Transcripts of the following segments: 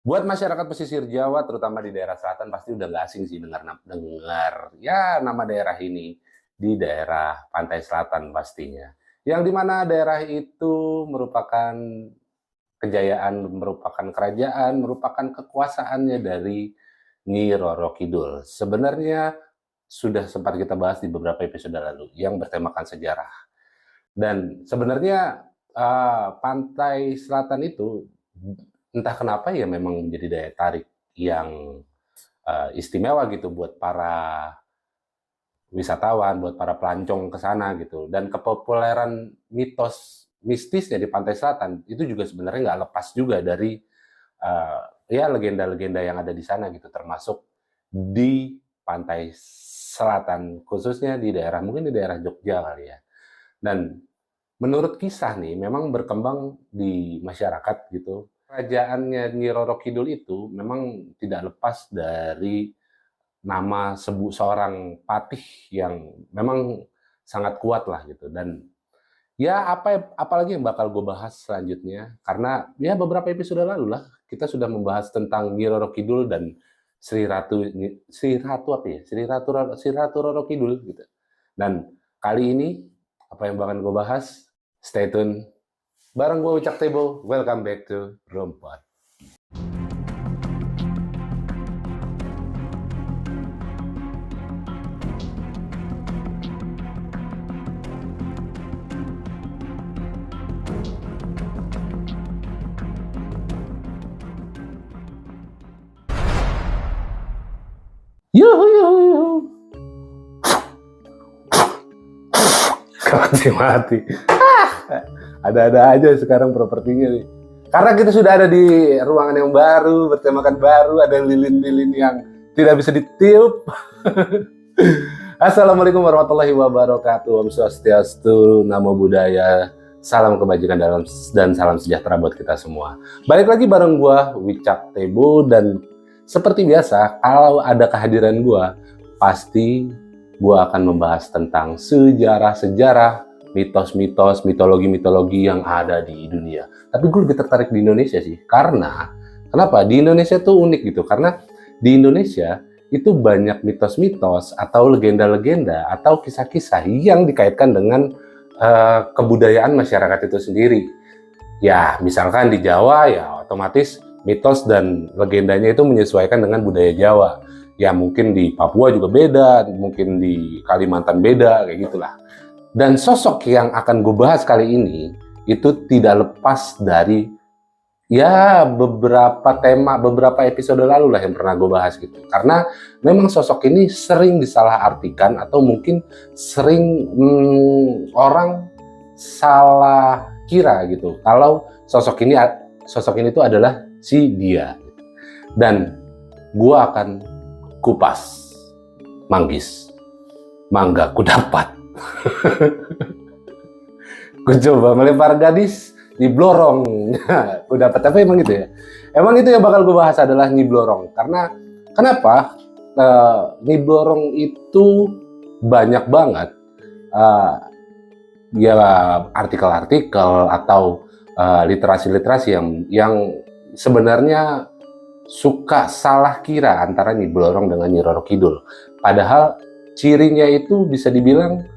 Buat masyarakat pesisir Jawa, terutama di daerah selatan, pasti udah nggak asing sih dengar ya nama daerah ini di daerah pantai selatan pastinya. Yang dimana daerah itu merupakan kejayaan, merupakan kerajaan, merupakan kekuasaannya dari Nyi Roro Kidul. Sebenarnya sudah sempat kita bahas di beberapa episode lalu yang bertemakan sejarah. Dan sebenarnya pantai selatan itu entah kenapa ya memang menjadi daya tarik yang istimewa gitu buat para wisatawan, buat para pelancong ke sana gitu. Dan kepopuleran mitos mistisnya di pantai selatan itu juga sebenarnya nggak lepas juga dari ya legenda-legenda yang ada di sana gitu, termasuk di pantai selatan, khususnya di daerah mungkin di daerah Jogja kali ya. Dan menurut kisah nih, memang berkembang di masyarakat gitu. Kerajaannya Nyi Roro Kidul itu memang tidak lepas dari nama seorang patih yang memang sangat kuat lah gitu. Dan ya apalagi yang bakal gue bahas selanjutnya, karena ya beberapa episode lalu lah kita sudah membahas tentang Nyi Roro Kidul dan Sri Ratu apa ya? Sri Ratu Roro Kidul gitu. Dan kali ini apa yang bakal gue bahas? Stay tune. Bareng gue Ucak Tebo, welcome back to Rompot. Yuhu yuhu yuhu. Mati. Ada-ada aja sekarang propertinya nih. Karena kita sudah ada di ruangan yang baru, bertemakan baru, ada lilin-lilin yang tidak bisa ditiup. Assalamualaikum warahmatullahi wabarakatuh. Om Swastiastu, Namo Buddhaya, salam kebajikan dan salam sejahtera buat kita semua. Balik lagi bareng gua, Wicak Tebo, dan seperti biasa, kalau ada kehadiran gua, pasti gua akan membahas tentang sejarah-sejarah, mitos-mitos, mitologi-mitologi yang ada di dunia. Tapi gue lebih tertarik di Indonesia sih, karena kenapa? Di Indonesia tuh unik gitu, karena di Indonesia itu banyak mitos-mitos atau legenda-legenda atau kisah-kisah yang dikaitkan dengan kebudayaan masyarakat itu sendiri. Ya, misalkan di Jawa ya otomatis mitos dan legendanya itu menyesuaikan dengan budaya Jawa. Ya mungkin di Papua juga beda, mungkin di Kalimantan beda, kayak gitulah. Dan sosok yang akan gue bahas kali ini itu tidak lepas dari ya beberapa episode lalu lah yang pernah gue bahas gitu. Karena memang sosok ini sering disalahartikan atau mungkin sering orang salah kira gitu. Kalau sosok ini tuh adalah si dia. Dan gue akan kupas, manggis, mangga ku dapat. Gue coba melempar gadis di blorong. Gue dapat, tapi emang gitu ya. Emang itu yang bakal gue bahas adalah Nyi Blorong. Karena kenapa? Nyi Blorong itu banyak banget ya artikel-artikel atau literasi-literasi yang sebenarnya suka salah kira antara Nyi Blorong dengan Nyi Roro Kidul. Padahal cirinya itu bisa dibilang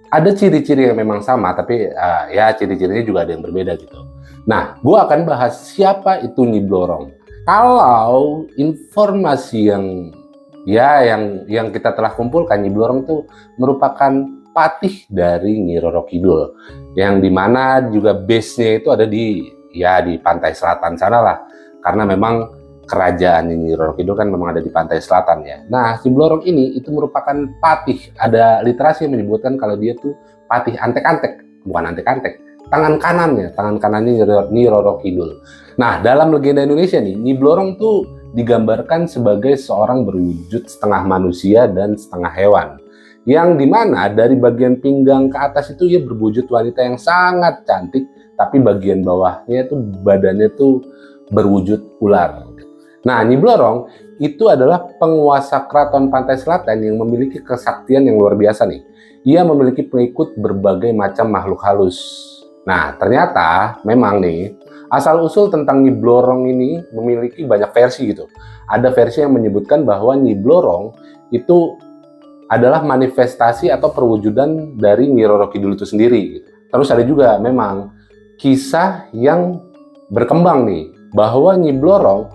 ada ciri-ciri yang memang sama, tapi ya ciri-cirinya juga ada yang berbeda gitu. Nah, gue akan bahas siapa itu Nyi Blorong. Kalau informasi yang kita telah kumpulkan, Nyi Blorong itu merupakan patih dari Nyi Roro Kidul, yang dimana juga base-nya itu ada di pantai selatan sana lah, karena memang kerajaan Nyi Roro Kidul kan memang ada di pantai selatan ya. Nah, si Blorong ini itu merupakan patih. Ada literasi yang menyebutkan kalau dia tuh patih antek-antek, bukan antek-antek, tangan kanannya Nyi Roro Kidul. Nah, dalam legenda Indonesia nih, Nyi Blorong tuh digambarkan sebagai seorang berwujud setengah manusia dan setengah hewan. Yang dimana dari bagian pinggang ke atas itu ia berwujud wanita yang sangat cantik, tapi bagian bawahnya tuh badannya tuh berwujud ular. Nah, Nyi Blorong itu adalah penguasa keraton pantai selatan yang memiliki kesaktian yang luar biasa nih. Ia memiliki pengikut berbagai macam makhluk halus. Nah, ternyata memang nih Asal-usul tentang Nyi Blorong ini memiliki banyak versi gitu. Ada versi yang menyebutkan bahwa Nyi Blorong itu adalah manifestasi atau perwujudan dari Nyi Roro Kidul itu sendiri. Terus ada juga memang kisah yang berkembang nih, bahwa Nyi Blorong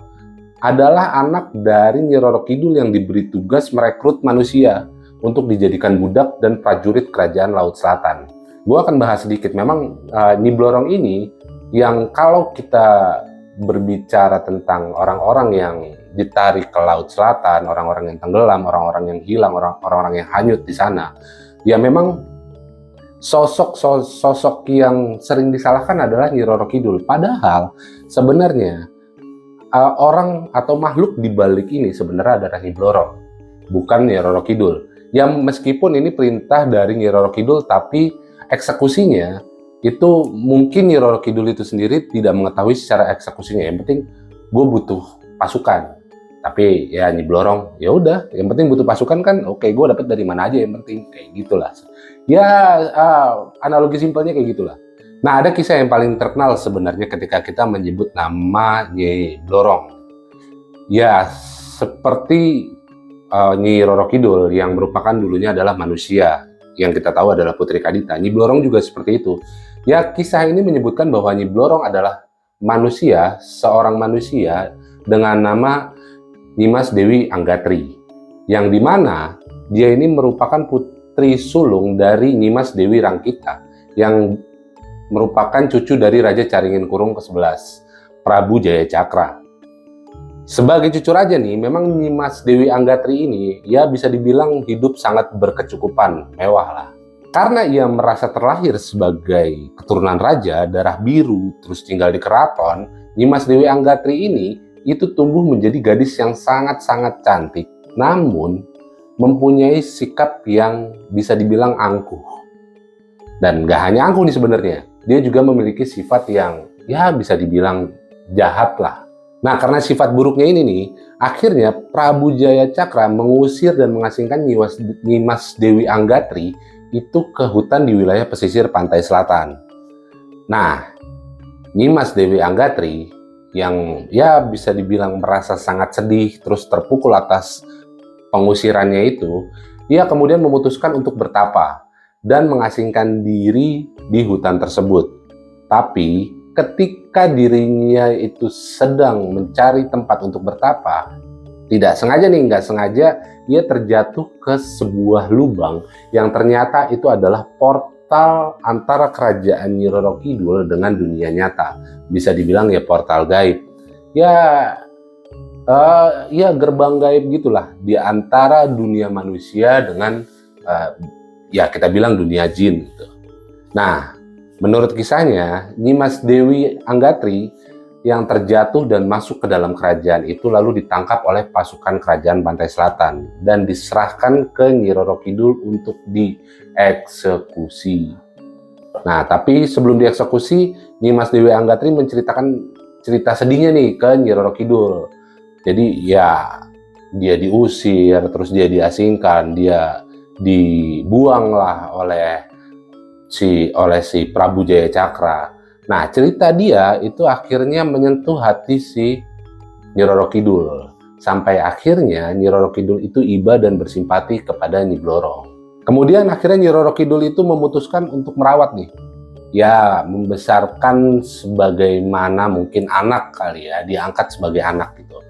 adalah anak dari Nyi Roro Kidul yang diberi tugas merekrut manusia untuk dijadikan budak dan prajurit kerajaan Laut Selatan. Gue akan bahas sedikit, memang Nyi Blorong ini yang kalau kita berbicara tentang orang-orang yang ditarik ke Laut Selatan, orang-orang yang tenggelam, orang-orang yang hilang, orang-orang yang hanyut di sana, ya memang sosok yang sering disalahkan adalah Nyi Roro Kidul. Padahal sebenarnya orang atau makhluk di balik ini sebenarnya adalah Nyi Blorong, bukan Nyi Roro Kidul. Yang meskipun ini perintah dari Nyi Roro Kidul, tapi eksekusinya itu mungkin Nyi Roro Kidul itu sendiri tidak mengetahui secara eksekusinya. Yang penting gue butuh pasukan, tapi ya Nyi Blorong ya udah, yang penting butuh pasukan kan, oke, gue dapat dari mana aja, yang penting kayak gitulah ya. Analogi simpelnya kayak gitulah. Nah, ada kisah yang paling terkenal sebenarnya ketika kita menyebut nama Nyi Blorong, ya seperti Nyi Roro Kidul yang merupakan dulunya adalah manusia, yang kita tahu adalah Putri Kadita. Nyi Blorong juga seperti itu. Ya, kisah ini menyebutkan bahwa Nyi Blorong adalah manusia, seorang manusia dengan nama Nyimas Dewi Anggatri, yang dimana dia ini merupakan putri sulung dari Nyimas Dewi Rangkita, yang merupakan cucu dari Raja Caringin Kurung ke-11, Prabu Jaya Cakra. Sebagai cucu raja nih, memang Nyimas Dewi Anggatri ini ya bisa dibilang hidup sangat berkecukupan, mewah lah. Karena ia merasa terlahir sebagai keturunan raja, darah biru, terus tinggal di keraton, Nyimas Dewi Anggatri ini itu tumbuh menjadi gadis yang sangat-sangat cantik, namun mempunyai sikap yang bisa dibilang angkuh. Dan gak hanya angkuh nih sebenarnya, dia juga memiliki sifat yang ya bisa dibilang jahat lah. Nah, karena sifat buruknya ini nih, akhirnya Prabu Jaya Cakra mengusir dan mengasingkan Nyimas Dewi Anggatri itu ke hutan di wilayah pesisir pantai selatan. Nah, Nyimas Dewi Anggatri yang ya bisa dibilang merasa sangat sedih, terus terpukul atas pengusirannya itu, ia kemudian memutuskan untuk bertapa dan mengasingkan diri di hutan tersebut. Tapi ketika dirinya itu sedang mencari tempat untuk bertapa, tidak sengaja nih, nggak sengaja, ia terjatuh ke sebuah lubang yang ternyata itu adalah portal antara kerajaan Nyi Roro Kidul dengan dunia nyata. Bisa dibilang ya portal gaib. Ya gerbang gaib gitulah di antara dunia manusia dengan ya kita bilang dunia jin gitu. Nah, menurut kisahnya, Nyimas Dewi Anggatri yang terjatuh dan masuk ke dalam kerajaan itu lalu ditangkap oleh pasukan kerajaan pantai selatan dan diserahkan ke Nyi Roro Kidul untuk dieksekusi. Nah, tapi sebelum dieksekusi, Nyimas Dewi Anggatri menceritakan cerita sedihnya nih ke Nyi Roro Kidul. Jadi ya dia diusir, terus dia diasingkan, dia dibuang lah oleh si Prabu Jaya Cakra. Nah, cerita dia itu akhirnya menyentuh hati si Nyi Roro Kidul. Sampai akhirnya Nyi Roro Kidul itu iba dan bersimpati kepada Nyi Blorong. Kemudian akhirnya Nyi Roro Kidul itu memutuskan untuk merawat nih. Ya, membesarkan sebagaimana mungkin anak kali ya, diangkat sebagai anak gitu.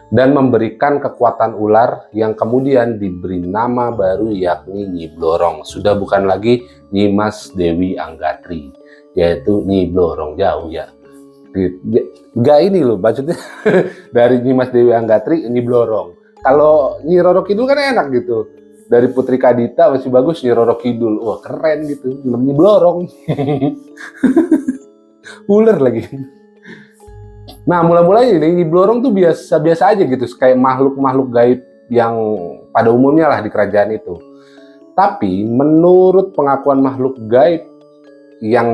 Dan memberikan kekuatan ular yang kemudian diberi nama baru yakni Nyi Blorong. Sudah bukan lagi Nyimas Dewi Anggatri, yaitu Nyi Blorong, jauh ya. Gak ini loh maksudnya dari Nyimas Dewi Anggatri, Nyi Blorong. Kalau Nyi Roro Kidul kan enak gitu. Dari Putri Kadita masih bagus, Nyi Roro Kidul. Wah keren gitu, Nyi Blorong. Ular lagi. Nah, mulai-mulai ini Nyi Blorong tuh biasa-biasa aja gitu, kayak makhluk-makhluk gaib yang pada umumnya lah di kerajaan itu. Tapi menurut pengakuan makhluk gaib yang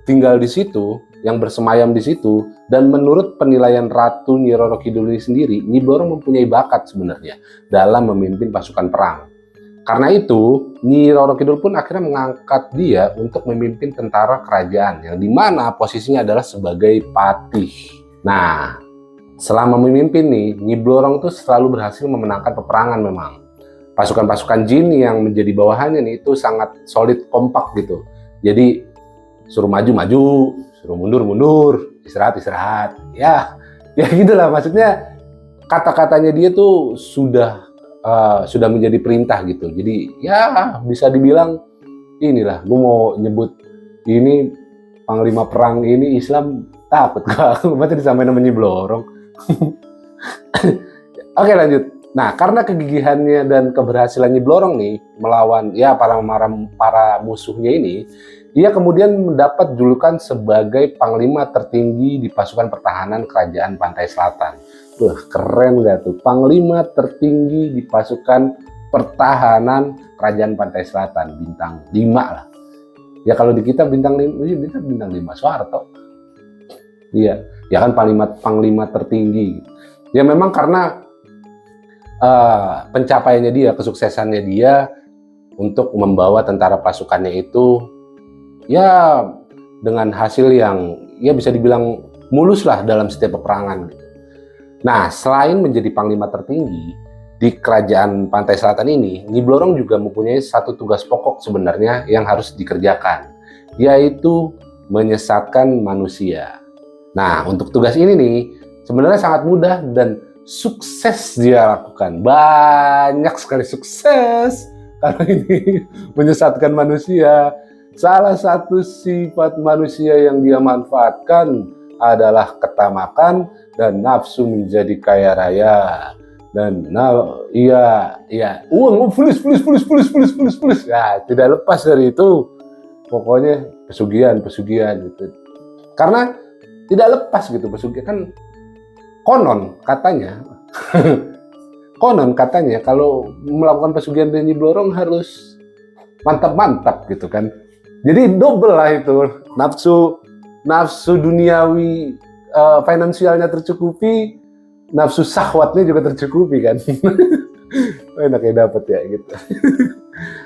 tinggal di situ, yang bersemayam di situ, dan menurut penilaian Ratu Nyi Roro Kidul ini sendiri, Nyi Blorong mempunyai bakat sebenarnya dalam memimpin pasukan perang. Karena itu, Nyi Roro Kidul pun akhirnya mengangkat dia untuk memimpin tentara kerajaan, yang dimana posisinya adalah sebagai patih. Nah, selama memimpin nih, Nyi Blorong tuh selalu berhasil memenangkan peperangan memang. Pasukan-pasukan jin yang menjadi bawahannya nih itu sangat solid, kompak gitu. Jadi suruh maju-maju, suruh mundur-mundur, istirahat-istirahat. Ya gitulah, maksudnya kata-katanya dia tuh sudah menjadi perintah gitu. Jadi ya bisa dibilang inilah, gue mau nyebut ini panglima perang ini Islam takut gak? Masa disamain namanya Blorong. Oke, lanjut. Nah, karena kegigihannya dan keberhasilannya Blorong nih melawan ya para musuhnya ini, ia kemudian mendapat julukan sebagai panglima tertinggi di pasukan pertahanan kerajaan Pantai Selatan. Wah, keren gak tuh? Panglima tertinggi di pasukan pertahanan kerajaan Pantai Selatan, bintang 5 lah. Ya kalau di kita bintang 5, bintang 5 Soeharto. Iya, ya kan panglima tertinggi. Ya memang karena pencapaiannya dia, kesuksesannya dia untuk membawa tentara pasukannya itu ya dengan hasil yang ya bisa dibilang mulus lah dalam setiap peperangan. Nah, selain menjadi panglima tertinggi di kerajaan Pantai Selatan ini, Nyi Blorong juga mempunyai satu tugas pokok sebenarnya yang harus dikerjakan, yaitu menyesatkan manusia. Nah, untuk tugas ini nih sebenarnya sangat mudah dan sukses dia lakukan. Banyak sekali sukses karena ini menyesatkan manusia. Salah satu sifat manusia yang dia manfaatkan adalah ketamakan dan nafsu menjadi kaya raya. Dan uang fulus. Ya, tidak lepas dari itu. Pokoknya pesugihan gitu. Karena tidak lepas gitu pesugihan kan. Konon katanya kalau melakukan pesugihan Nyi Blorong harus mantap-mantap gitu kan. Jadi double lah itu, nafsu duniawi finansialnya tercukupi, nafsu syahwatnya juga tercukupi kan. Enaknya dapet ya gitu.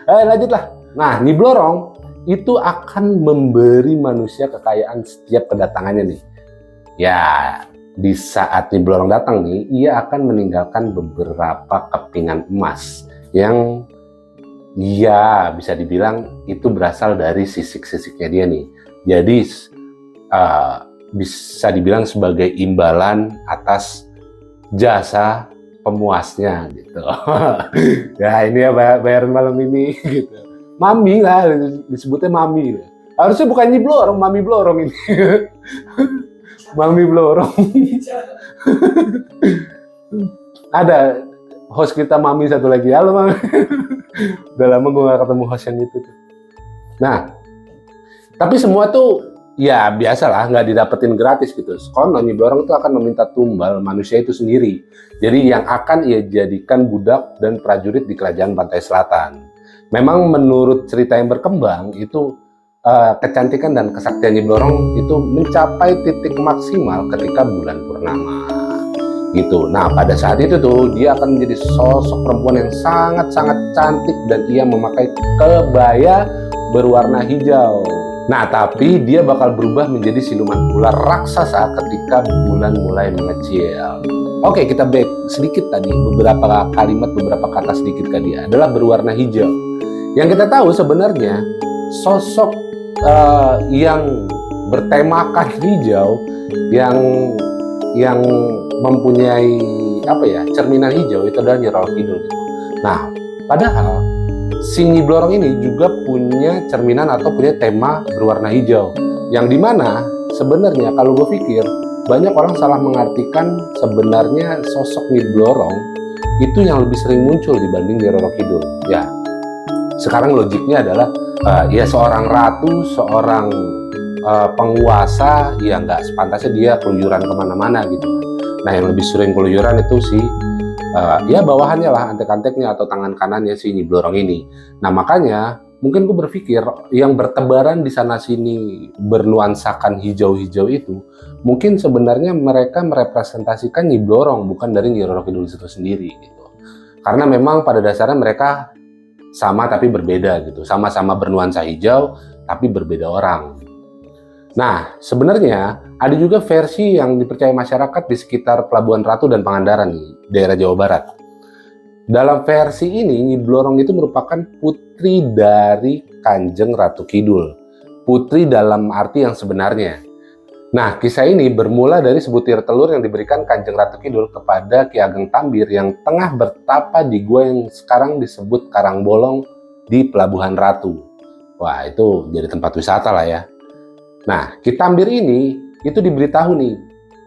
Lanjutlah. Nah, Nyi Blorong itu akan memberi manusia kekayaan setiap kedatangannya nih. Ya, di saat Nyi Blorong datang nih, ia akan meninggalkan beberapa kepingan emas yang ya bisa dibilang itu berasal dari sisik-sisiknya dia nih. Jadi bisa dibilang sebagai imbalan atas jasa pemuasnya gitu. Ya ini ya bayaran malam ini gitu. Mami lah, disebutnya Mami. Harusnya bukan Nyi Blorong, Mami Blorong ini. Mami Blorong. Ada host kita Mami satu lagi. Halo Mami. Udah lama gue gak ketemu host yang itu. Nah, tapi semua tuh ya biasalah, nggak didapetin gratis gitu. Konon Nyi Blorong itu akan meminta tumbal manusia itu sendiri. Jadi yang akan ia jadikan budak dan prajurit di kerajaan Pantai Selatan. Memang menurut cerita yang berkembang itu kecantikan dan kesaktian Nyi Blorong itu mencapai titik maksimal ketika bulan purnama gitu. Nah, pada saat itu tuh dia akan menjadi sosok perempuan yang sangat-sangat cantik dan ia memakai kebaya berwarna hijau. Nah, tapi dia bakal berubah menjadi siluman ular raksasa ketika bulan mulai mengecil. Oke, kita back sedikit tadi, beberapa kalimat, beberapa kata sedikit ke dia adalah berwarna hijau. Yang kita tahu sebenarnya sosok yang bertemakan hijau, yang mempunyai cerminan hijau itu adalah Nyi Roro Kidul gitu. Nah, padahal si Nyi Blorong ini juga punya cerminan atau punya tema berwarna hijau, yang dimana sebenarnya kalau gue pikir banyak orang salah mengartikan sebenarnya sosok Nyi Blorong itu yang lebih sering muncul dibanding Nyi Roro Kidul. Ya, sekarang logiknya adalah ya seorang ratu, seorang penguasa, ya nggak sepantasnya dia keluyuran kemana-mana gitu. Nah, yang lebih sering keluyuran itu si ya bawahannya lah, antek-anteknya atau tangan kanannya si Nyi Blorong ini. Nah, makanya mungkin gue berpikir yang bertebaran di sana sini bernuansakan hijau-hijau itu mungkin sebenarnya mereka merepresentasikan Nyi Blorong, bukan dari Nyi Roro Kidul itu sendiri gitu. Karena memang pada dasarnya mereka sama tapi berbeda gitu, sama-sama bernuansa hijau tapi berbeda orang. Nah, sebenarnya ada juga versi yang dipercaya masyarakat di sekitar Pelabuhan Ratu dan Pangandaran nih, daerah Jawa Barat. Dalam versi ini, Nyi Blorong itu merupakan putri dari Kanjeng Ratu Kidul. Putri dalam arti yang sebenarnya. Nah, kisah ini bermula dari sebutir telur yang diberikan Kanjeng Ratu Kidul kepada Ki Ageng Tambir yang tengah bertapa di gua yang sekarang disebut Karangbolong di Pelabuhan Ratu. Wah, itu jadi tempat wisata lah ya. Nah, Ki Tambir ini itu diberitahu nih,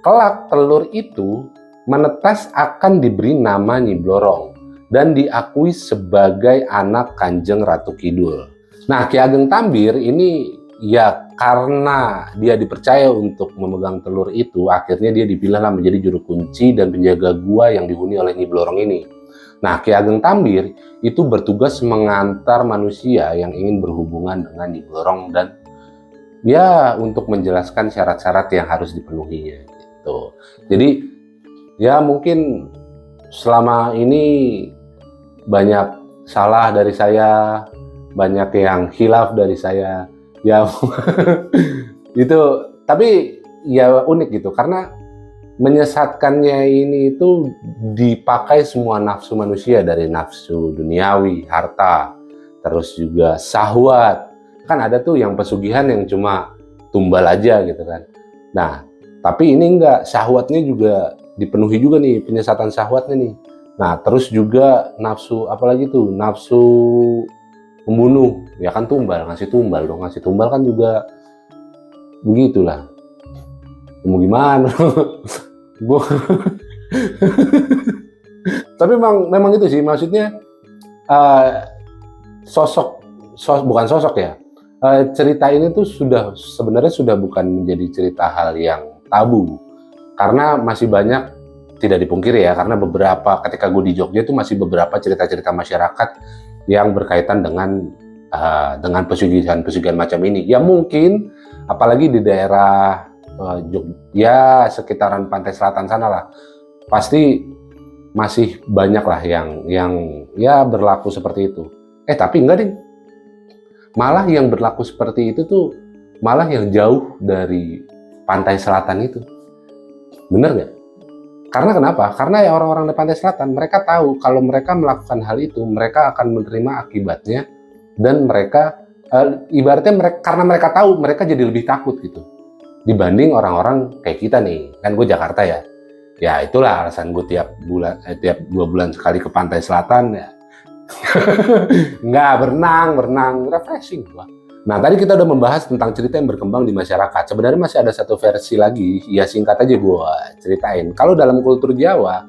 kelak telur itu menetas akan diberi nama Nyi Blorong dan diakui sebagai anak Kanjeng Ratu Kidul. Nah, Ki Ageng Tambir ini ya karena dia dipercaya untuk memegang telur itu, akhirnya dia dipilihlah menjadi juru kunci dan penjaga gua yang dihuni oleh Nyi Blorong ini. Nah, Ki Ageng Tambir itu bertugas mengantar manusia yang ingin berhubungan dengan Nyi Blorong dan ya untuk menjelaskan syarat-syarat yang harus dipenuhinya gitu. Jadi ya mungkin selama ini banyak salah dari saya, banyak yang khilaf dari saya ya. Itu tapi ya unik gitu karena menyesatkannya ini itu dipakai semua nafsu manusia, dari nafsu duniawi, harta, terus juga syahwat. Kan ada tuh yang pesugihan yang cuma tumbal aja gitu kan. Nah, tapi ini enggak, syahwatnya juga dipenuhi juga nih, penyesatan syahwatnya nih. Nah, terus juga nafsu, apalagi tuh, nafsu membunuh. Ya kan tumbal, ngasih tumbal dong, ngasih tumbal kan juga begitulah. Mau gimana? Gua tapi memang itu sih, maksudnya bukan sosok ya. Cerita ini tuh sebenarnya sudah bukan menjadi cerita hal yang tabu, karena masih banyak, tidak dipungkiri ya, karena ketika gue di Jogja itu masih beberapa cerita-cerita masyarakat yang berkaitan dengan pesugihan-pesugihan macam ini. Ya mungkin apalagi di daerah Jogja sekitaran pantai selatan sana lah, pasti masih banyak lah yang ya berlaku seperti itu. Tapi enggak deh. Malah yang berlaku seperti itu tuh malah yang jauh dari pantai selatan itu. Bener nggak? Karena kenapa? Karena ya orang-orang di pantai selatan, mereka tahu kalau mereka melakukan hal itu, mereka akan menerima akibatnya. Dan mereka, ibaratnya karena mereka tahu, mereka jadi lebih takut gitu. Dibanding orang-orang kayak kita nih. Kan gue Jakarta ya. Ya itulah alasan gue tiap 2 bulan sekali ke pantai selatan ya. Nggak, berenang refreshing gua. Nah, tadi kita udah membahas tentang cerita yang berkembang di masyarakat. Sebenarnya masih ada satu versi lagi, ya singkat aja gua ceritain. Kalau dalam kultur Jawa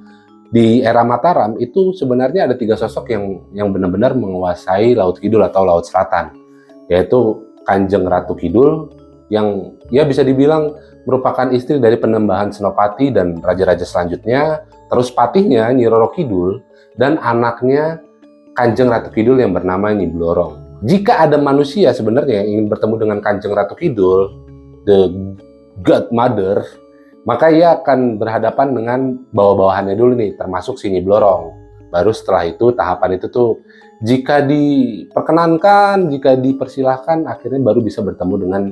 di era Mataram itu sebenarnya ada 3 sosok yang benar-benar menguasai Laut Kidul atau Laut Selatan, yaitu Kanjeng Ratu Kidul yang ya bisa dibilang merupakan istri dari Penembahan Senopati dan raja-raja selanjutnya, terus patihnya Nyi Roro Kidul, dan anaknya Kanjeng Ratu Kidul yang bernama Nyi Blorong. Jika ada manusia sebenarnya yang ingin bertemu dengan Kanjeng Ratu Kidul, the Godmother, maka ia akan berhadapan dengan bawah-bawahannya dulu nih, termasuk si Nyi Blorong. Baru setelah itu, tahapan itu tuh, jika diperkenankan, jika dipersilahkan, akhirnya baru bisa bertemu dengan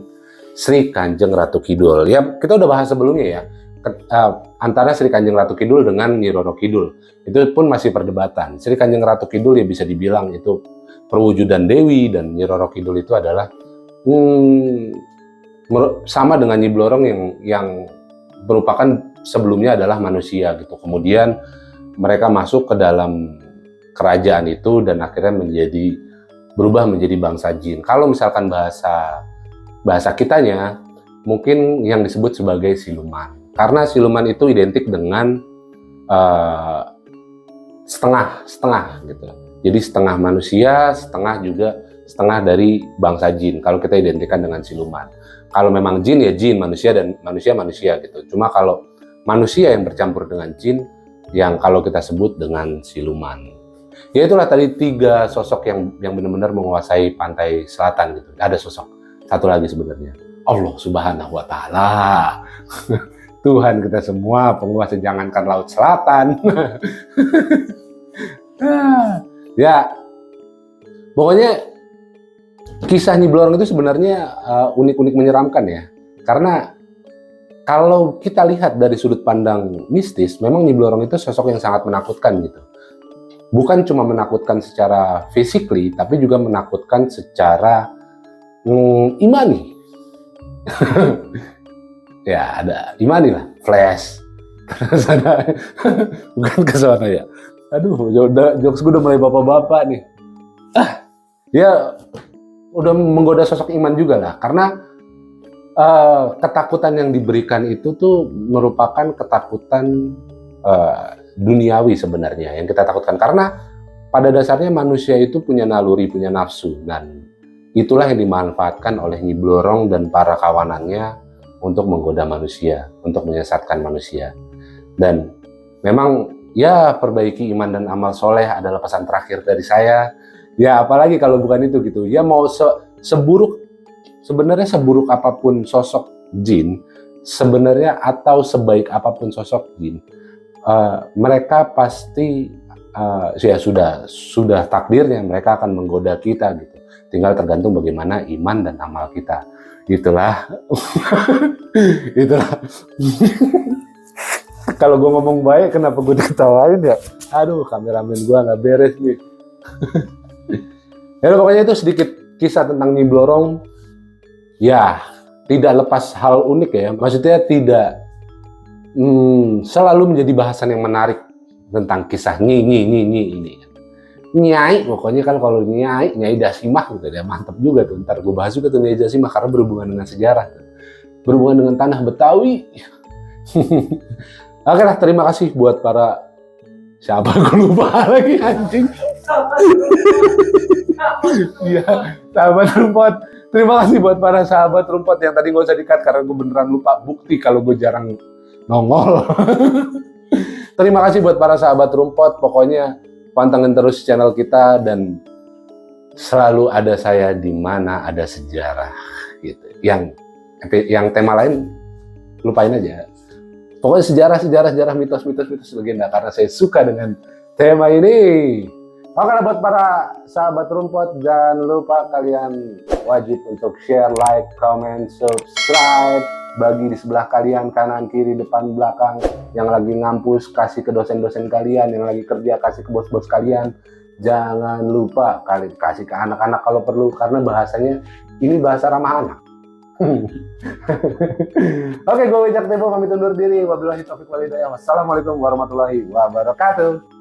Sri Kanjeng Ratu Kidul. Ya, kita udah bahas sebelumnya ya, antara Sri Kanjeng Ratu Kidul dengan Nyi Roro Kidul. Itu pun masih perdebatan. Sri Kanjeng Ratu Kidul ya bisa dibilang itu perwujudan Dewi, dan Nyi Roro Kidul itu adalah sama dengan Nyi Blorong yang merupakan sebelumnya adalah manusia gitu. Kemudian mereka masuk ke dalam kerajaan itu dan akhirnya berubah menjadi bangsa jin. Kalau misalkan bahasa kitanya mungkin yang disebut sebagai siluman. Karena siluman itu identik dengan setengah gitu. Jadi setengah manusia, setengah dari bangsa jin. Kalau kita identikan dengan siluman. Kalau memang jin ya jin, manusia dan manusia gitu. Cuma kalau manusia yang bercampur dengan jin, yang kalau kita sebut dengan siluman. Ya itulah tadi 3 sosok yang benar-benar menguasai pantai selatan gitu. Ada sosok satu lagi sebenarnya, Allah Subhanahu wa Ta'ala. Tuhan kita semua, penguasa jangankan Laut Selatan. Ya, Pokoknya kisah Nyi Blorong itu sebenarnya unik-unik menyeramkan ya. Karena kalau kita lihat dari sudut pandang mistis, memang Nyi Blorong itu sosok yang sangat menakutkan gitu. Bukan cuma menakutkan secara physically, tapi juga menakutkan secara imani. Ya ada imani lah, flash. Terus ada, bukan ke sana ya. Aduh, jokes gue udah mulai bapak-bapak nih. Dia udah menggoda sosok iman juga lah, karena ketakutan yang diberikan itu tuh merupakan ketakutan duniawi sebenarnya yang kita takutkan, karena pada dasarnya manusia itu punya naluri, punya nafsu, dan itulah yang dimanfaatkan oleh Nyi Blorong dan para kawanannya untuk menggoda manusia, untuk menyesatkan manusia. Dan memang ya, perbaiki iman dan amal soleh adalah pesan terakhir dari saya. Ya apalagi kalau bukan itu gitu. Ya mau sebenarnya seburuk apapun sosok jin, sebenarnya atau sebaik apapun sosok jin, mereka pasti ya sudah takdirnya mereka akan menggoda kita gitu. Tinggal tergantung bagaimana iman dan amal kita. Itulah. Itulah. Kalau gue ngomong baik, kenapa gue diketawain ya? Aduh, kameramen gue nggak beres nih. Ya pokoknya itu sedikit kisah tentang Nyi Blorong. Ya, tidak lepas hal unik ya. Maksudnya tidak selalu menjadi bahasan yang menarik tentang kisah Nyi ini. Nyai, pokoknya kan kalau Nyai Dasimah gitu ya, mantap juga tuh. Ntar gue bahas juga tuh Nyai Dasimah karena berhubungan dengan sejarah, berhubungan dengan tanah Betawi. Oke lah, terima kasih buat para siapa gue lupa lagi anjing. Iya, sahabat rumput. Terima kasih buat para sahabat rumput yang tadi gak usah di-cut karena gue beneran lupa, bukti kalau gue jarang nongol. Terima kasih buat para sahabat rumput. Pokoknya pantengin terus channel kita dan selalu ada saya di mana ada sejarah gitu. Yang tema lain lupain aja. Pokoknya sejarah, mitos legenda karena saya suka dengan tema ini. Oke, buat para sahabat rumput, jangan lupa kalian wajib untuk share, like, comment, subscribe. Bagi di sebelah kalian, kanan, kiri, depan, belakang, yang lagi ngampus, kasih ke dosen-dosen kalian, yang lagi kerja, kasih ke bos-bos kalian. Jangan lupa kalian kasih ke anak-anak kalau perlu, karena bahasanya ini bahasa ramah anak. Oke, gue Wijak Tempo pamit undur diri. Wabillahi taufiq wal hidayah. Wassalamualaikum warahmatullahi wabarakatuh.